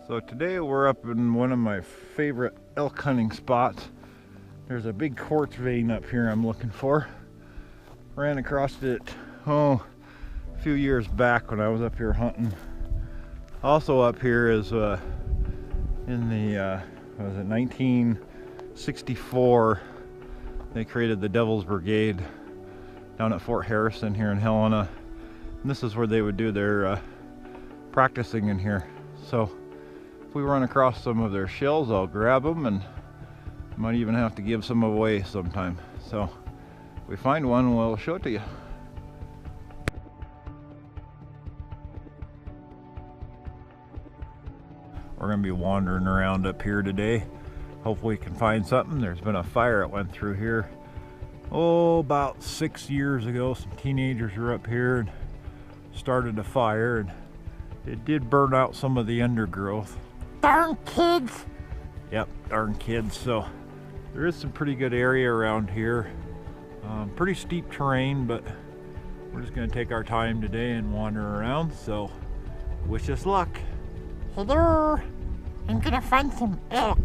So today we're up in one of my favorite elk hunting spots. There's a big quartz vein up here I'm looking for. Ran across it, a few years back when I was up here hunting. Also up here is in the, what was it, 1964, they created the Devil's Brigade down at Fort Harrison here in Helena. And this is where they would do their practicing in here. So if we run across some of their shells, I'll grab them, and might even have to give some away sometime. So if we find one, we'll show it to you. We're going to be wandering around up here today. Hopefully we can find something. There's been a fire that went through here, about 6 years ago. Some teenagers were up here and started a fire, and it did burn out some of the undergrowth. Darn kids! Yep, darn kids. So there is some pretty good area around here. Pretty steep terrain, but we're just going to take our time today and wander around. So wish us luck. Hello! I'm gonna find some elk.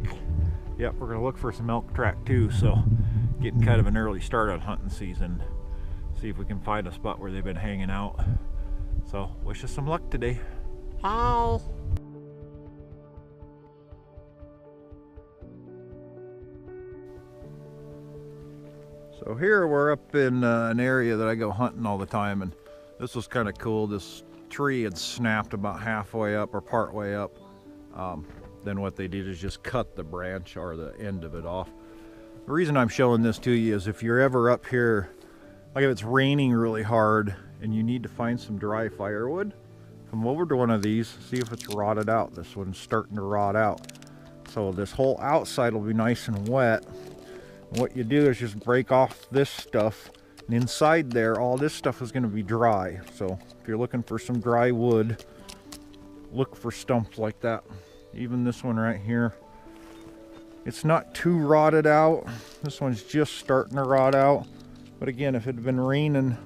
Yep, we're going to look for some elk track too. So getting kind of an early start on hunting season. See if we can find a spot where they've been hanging out. So wish us some luck today. Hi! So here we're up in an area that I go hunting all the time, and this was kind of cool. This tree had snapped about halfway up or part way up. Then what they did is just cut the branch or the end of it off. The reason I'm showing this to you is if you're ever up here, like if it's raining really hard and you need to find some dry firewood, come over to one of these, see if it's rotted out. This one's starting to rot out. So this whole outside will be nice and wet. What you do is just break off this stuff, and inside there all this stuff is going to be dry. So if you're looking for some dry wood, look for stumps like that. Even this one right here, it's not too rotted out. This one's just starting to rot out. But again, if it had been raining,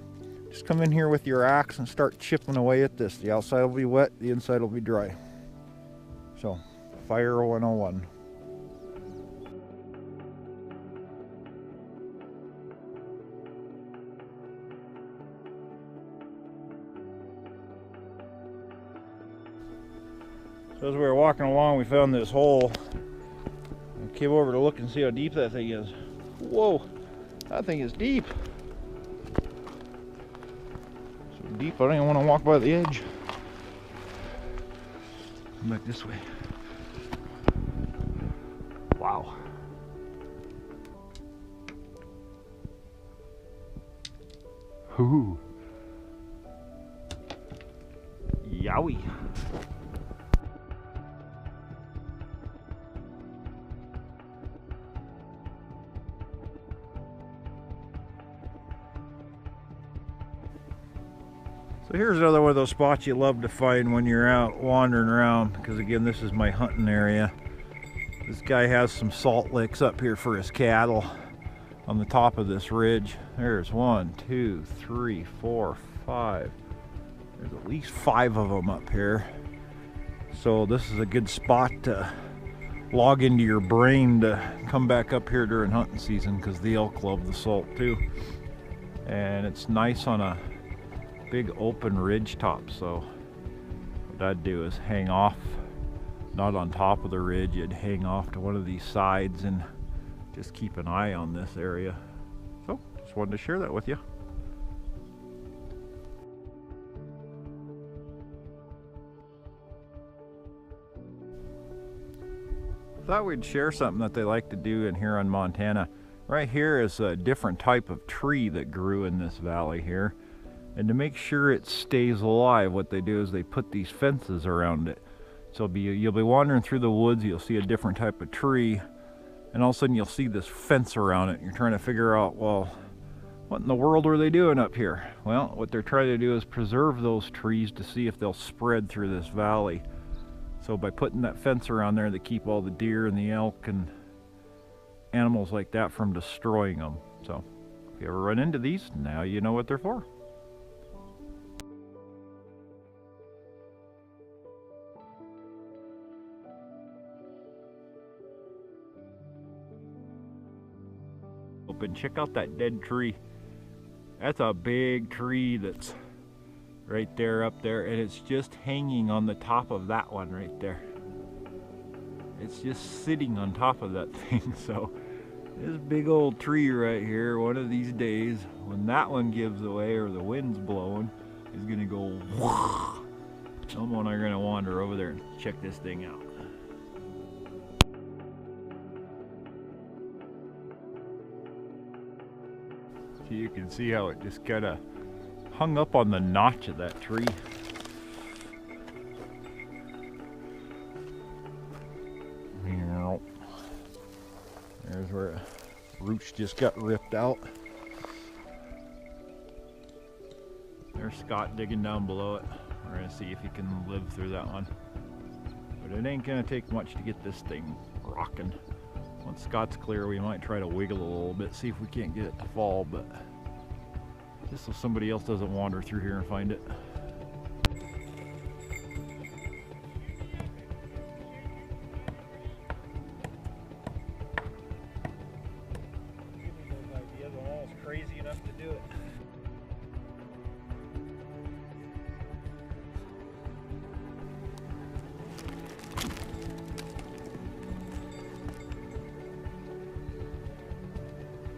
just come in here with your axe and start chipping away at this. The outside will be wet, the inside will be dry. So fire 101. So as we were walking along, we found this hole and came over to look and see how deep that thing is. Whoa, that thing is deep. So deep I don't even want to walk by the edge. Come back this way. Wow. Hoo. Yowie. So here's another one of those spots you love to find when you're out wandering around, because again, this is my hunting area. This guy has some salt licks up here for his cattle on the top of this ridge. There's 1, 2, 3, 4, 5. There's at least 5 of them up here. So this is a good spot to log into your brain to come back up here during hunting season, because the elk love the salt too. And it's nice on a big open ridge top. So what I'd do is hang off, not on top of the ridge, you'd hang off to one of these sides and just keep an eye on this area. So just wanted to share that with you. Thought we'd share something that they like to do in here in Montana. Right here is a different type of tree that grew in this valley here. And to make sure it stays alive, what they do is they put these fences around it. So you'll be wandering through the woods, you'll see a different type of tree, and all of a sudden you'll see this fence around it. And you're trying to figure out, well, what in the world are they doing up here? Well, what they're trying to do is preserve those trees to see if they'll spread through this valley. So by putting that fence around there, they keep all the deer and the elk and animals like that from destroying them. So if you ever run into these, now you know what they're for. open. Check out that dead tree. That's a big tree that's right there up there, and it's just hanging on the top of that one right there. It's just sitting on top of that thing. So this big old tree right here, one of these days, when that one gives away or the wind's blowing, is gonna go whoosh. Elmo and I are gonna wander over there and check this thing out. So you can see how it just kinda hung up on the notch of that tree. There's where roots just got ripped out. There's Scott digging down below it. We're gonna see if he can live through that one. But it ain't gonna take much to get this thing rocking. Once Scott's clear, we might try to wiggle a little bit, see if we can't get it to fall, but just so somebody else doesn't wander through here and find it. Crazy enough to do it.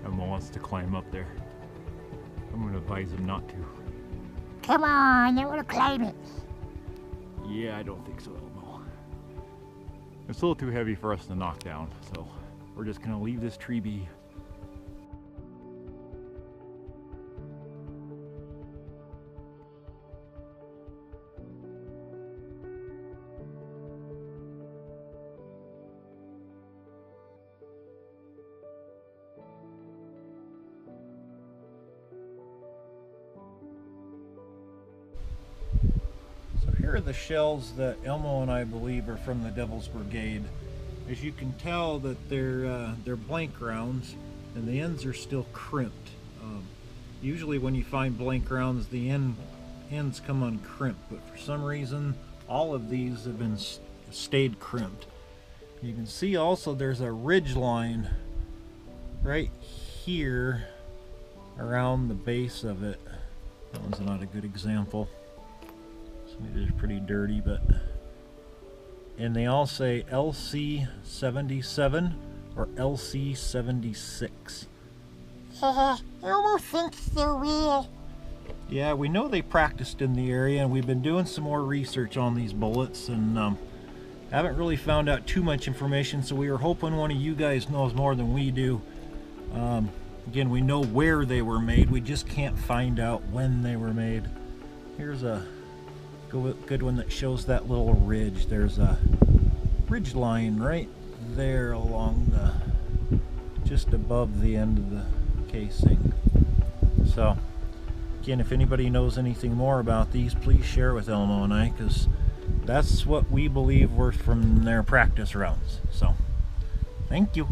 Elmo wants to climb up there. I'm going to advise him not to. Come on, I want to climb it. Yeah, I don't think so, Elmo. It's a little too heavy for us to knock down, so we're just going to leave this tree be. Here are the shells that Elmo and I believe are from the Devil's Brigade. As you can tell that they're blank rounds and the ends are still crimped. Usually when you find blank rounds, the ends come uncrimped, but for some reason all of these have been stayed crimped. You can see also there's a ridge line right here around the base of it. That one's not a good example. These are pretty dirty, but and they all say LC77 or LC76. Elmo thinks they're real. Yeah, we know they practiced in the area, and we've been doing some more research on these bullets, and haven't really found out too much information, so we were hoping one of you guys knows more than we do. Again, we know where they were made, we just can't find out when they were made. Here's a good one that shows that little ridge. There's a ridge line right there along the, just above the end of the casing. So again, if anybody knows anything more about these, please share with Elmo and I, because that's what we believe were from their practice rounds. So thank you.